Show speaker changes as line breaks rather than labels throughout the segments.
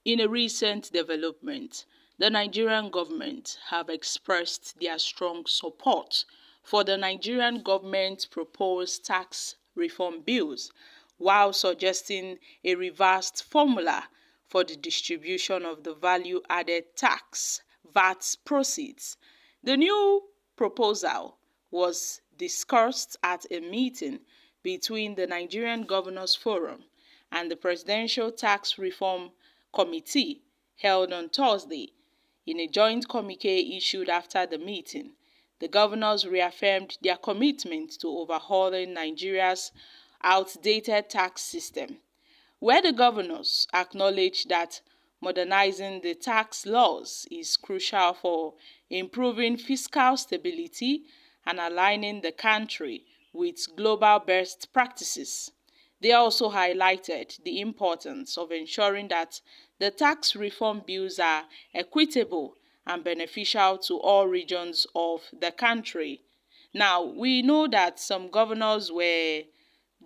In a recent development, the Nigerian government have expressed their strong support for the Nigerian government's proposed tax reform bills, while suggesting a reversed formula for the distribution of the value-added tax (VAT) proceeds. The new proposal was discussed at a meeting between the Nigerian Governors Forum and the Presidential Tax Reform Committee held on Thursday. In a joint communique issued after the meeting, the governors reaffirmed their commitment to overhauling Nigeria's outdated tax system, where the governors acknowledged that modernizing the tax laws is crucial for improving fiscal stability and aligning the country with global best practices. They also highlighted the importance of ensuring that the tax reform bills are equitable and beneficial to all regions of the country. Now, we know that some governors were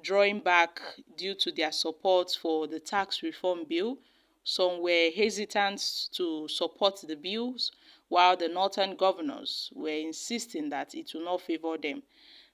drawing back due to their support for the tax reform bill. Some were hesitant to support the bills, while the northern governors were insisting that it will not favor them.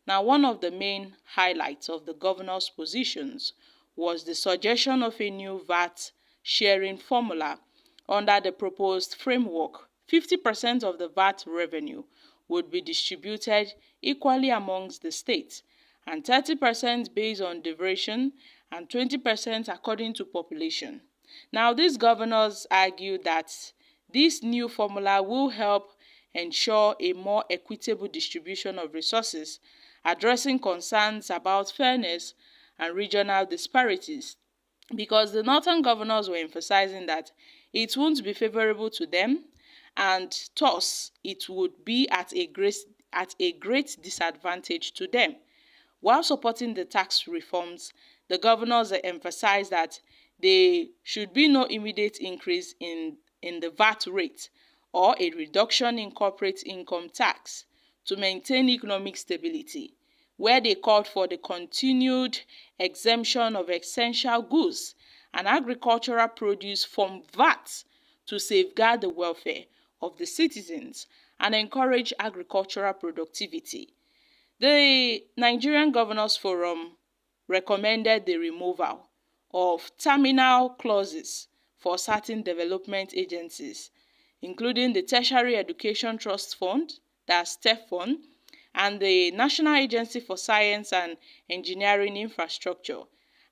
Now, one of the main highlights of the governors' positions was the suggestion of a new VAT sharing formula. Under the proposed framework, 50% of the VAT revenue would be distributed equally amongst the states, and 30% based on duration and 20% according to population. Now, these governors argued that this new formula will help ensure a more equitable distribution of resources, addressing concerns about fairness and regional disparities, because the northern governors were emphasizing that it won't be favorable to them, and thus it would be at a great disadvantage to them. While supporting the tax reforms, the governors emphasized that there should be no immediate increase in the VAT rate or a reduction in corporate income tax to maintain economic stability, where they called for the continued exemption of essential goods and agricultural produce from VAT to safeguard the welfare of the citizens and encourage agricultural productivity. The Nigerian Governors Forum recommended the removal of terminal clauses for certain development agencies, including the Tertiary Education Trust Fund, that's TEFUN, and the National Agency for Science and Engineering Infrastructure,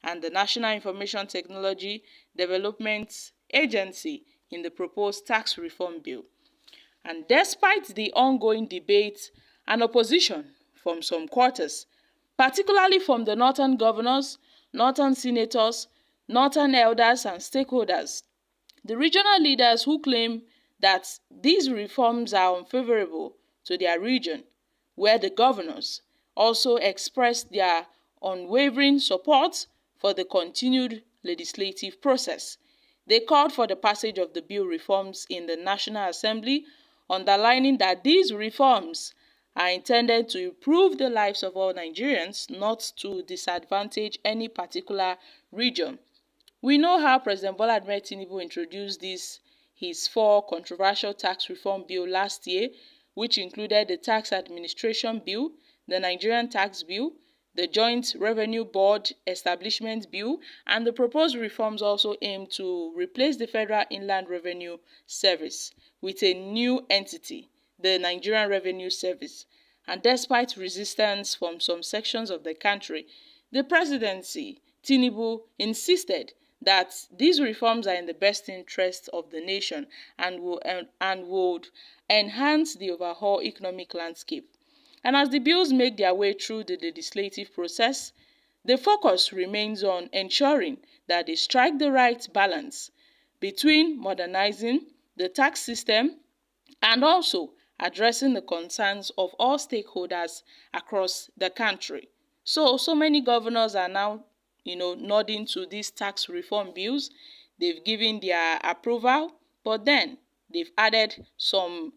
and the National Information Technology Development Agency in the proposed tax reform bill. And despite the ongoing debate and opposition from some quarters, particularly from the northern governors, northern senators, northern elders and stakeholders, the regional leaders who claim that these reforms are unfavorable to their region, where the governors also expressed their unwavering support for the continued legislative process. They called for the passage of the bill reforms in the National Assembly, underlining that these reforms are intended to improve the lives of all Nigerians, not to disadvantage any particular region. We know how President Bola Ahmed Tinubu introduced his four controversial tax reform bill last year, which included the Tax Administration Bill, the Nigerian Tax Bill, the Joint Revenue Board Establishment Bill, and the proposed reforms also aim to replace the Federal Inland Revenue Service with a new entity, the Nigerian Revenue Service. And despite resistance from some sections of the country, the presidency, Tinubu, insisted that these reforms are in the best interest of the nation and would enhance the overall economic landscape. And as the bills make their way through the legislative process, the focus remains on ensuring that they strike the right balance between modernizing the tax system and also addressing the concerns of all stakeholders across the country. So many governors are now, nodding to these tax reform bills. They've given their approval, but then they've added some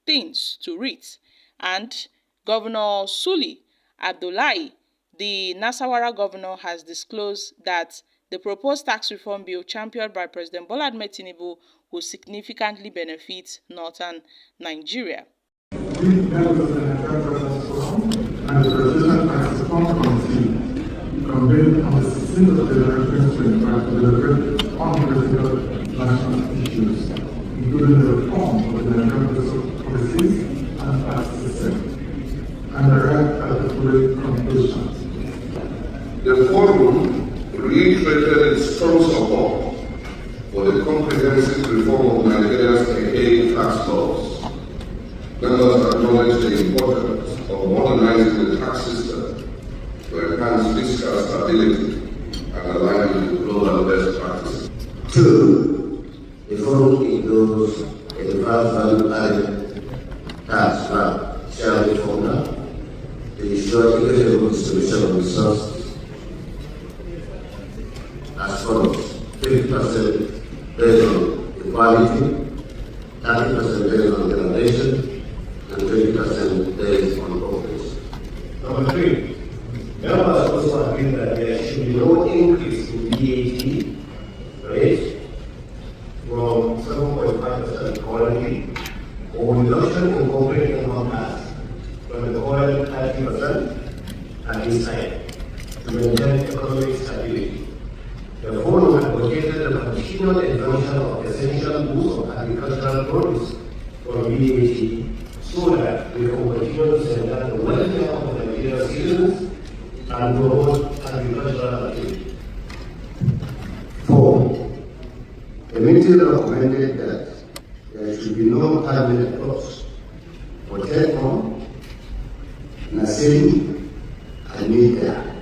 things to it. And Governor Suli Abdullahi, the Nasarawa governor, has disclosed that The proposed tax reform bill championed by President Bola Ahmed Tinubu will significantly benefit northern Nigeria.
We members of the National Forum and the Presidential Tax Reform Committee convened on the 16th of January 2025 to deliberate on critical national issues, including the reform of the Nigerian policies and tax system, and arrived at the following conclusions.
The forum reiterated its strong support for the comprehensive reform of Nigeria's archaic tax laws. Members acknowledge the importance of modernizing the tax system to enhance fiscal stability and align with the global best practices.
2. The forum includes a value-added tax sharing formula to ensure equitable distribution of resources as follows: 50% based on equality, 30% based on generation, and 20% based on population.
Number 3, members also agree that there should be no increase in VAT rate from 7.5% currently, or reduction in corporate income tax from the current 30% at this time to maintain economic stability. The forum advocated the continued exemption of essential goods of agricultural produce from VAT so that we can continue to safeguard the welfare of Nigerian citizens and promote agricultural activity.
4. The meeting recommended that there should be no permanent laws for telecom, nursing, and media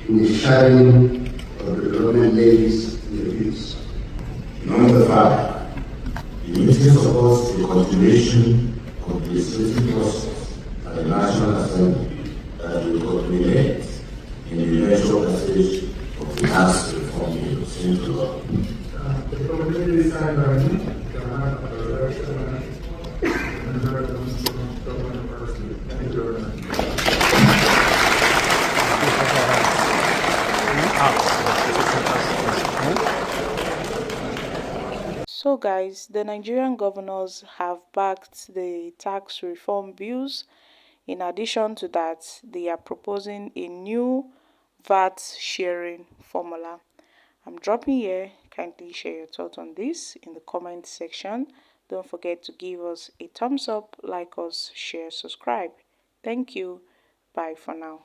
in the sharing of the government levies in the bills.
Number 5. The meeting supports the continuation of the legislative process at the National Assembly that will culminate in the eventual passage of the tax reform bill. Thank you, Lord.
The committee is signed by me, Chairman of the Director, and the Government University. Thank you very much.
So guys, the Nigerian governors have backed the tax reform bills. In addition to that, they are proposing a new VAT sharing formula. I'm dropping here. Kindly share your thoughts on this in the comment section. Don't forget to give us a thumbs up, like us, share, subscribe. Thank you. Bye for now.